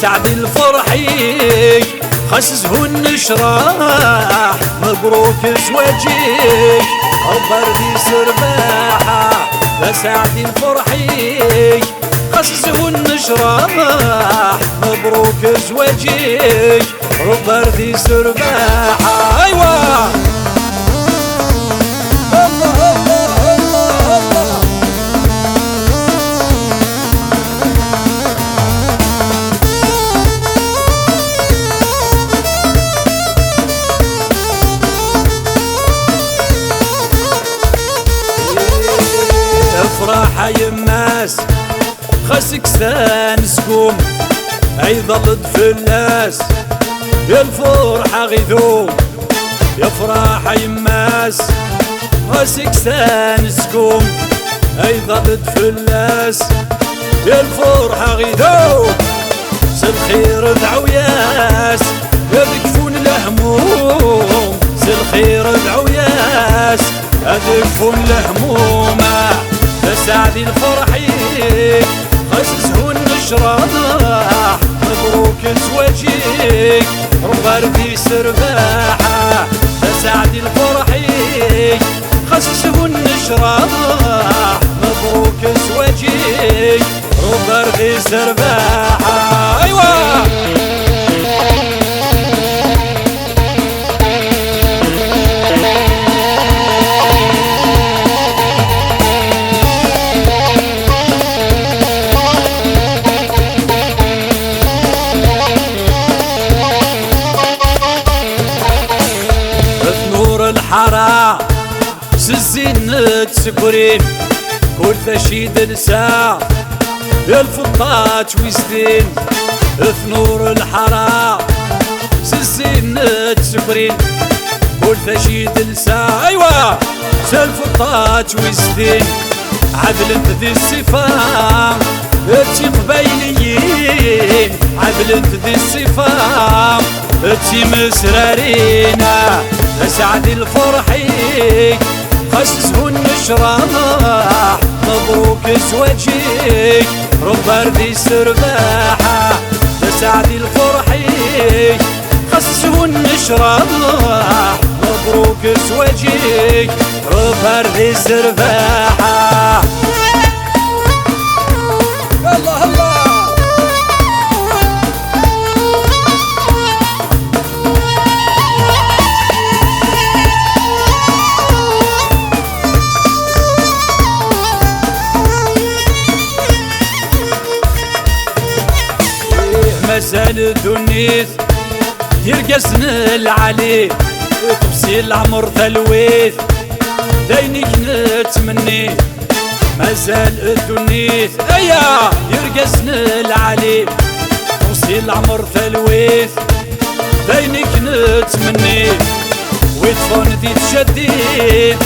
سعد الفرحي خسسه النشراح مبروك زواجك البردي سرباحة لسعد الفرحي خسسه النشراح مبروك زواجك البردي سرباحة أيوة افرح يماس خسك سانسكم عيضلت في الناس الفرحة غيثوم يفرح يماس خسك سانسكم عيضلت في الناس الفرحة غيثوم سالخير دعو ياس يذكفون الهموم سالخير دعو ياس يذكفون الهموم لسعد الفرحي خسسه النشراح مبروك زواجك ربردي سرباحة لسعد الفرحي خسسه النشراح مبروك زواجك ربردي سرباحة أيوة الحرا سزين تسكرين كل تشيد نساء الفطات ويزدين في نور الحرا سزين تسكرين كل تشيد نساء أيوة الفطات ويزدين عدل انت ذي الصفام اتي قبيليين عدل انت ذي الصفام اتي مسرارينا لسعد الفرحي خسسه النشراح مبروك زواجك ربردي سرباحة لسعد الفرحي خسسه النشراح مبروك زواجك ربردي سرباحة الله الله مازال دنيت يرقسن العلي تبسي العمر ثلويت دينك نتمني مازال دنيت ايا يرقسن العلي تبسي العمر ثلويت دينك نتمني ويدفون ذي تشديد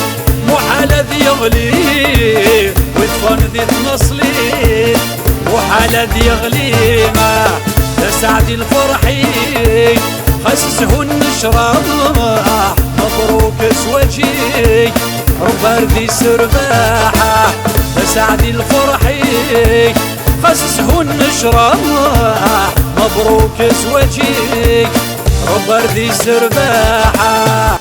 محال ذي يغلي ويدفون ذي تنصلي محال ذي يغلي ما لسعد الفرحي خسسه النشراح مبروك زواجك ربردي سرباحة لسعد الفرحي خسسه النشراح مبروك زواجك ربردي سرباحة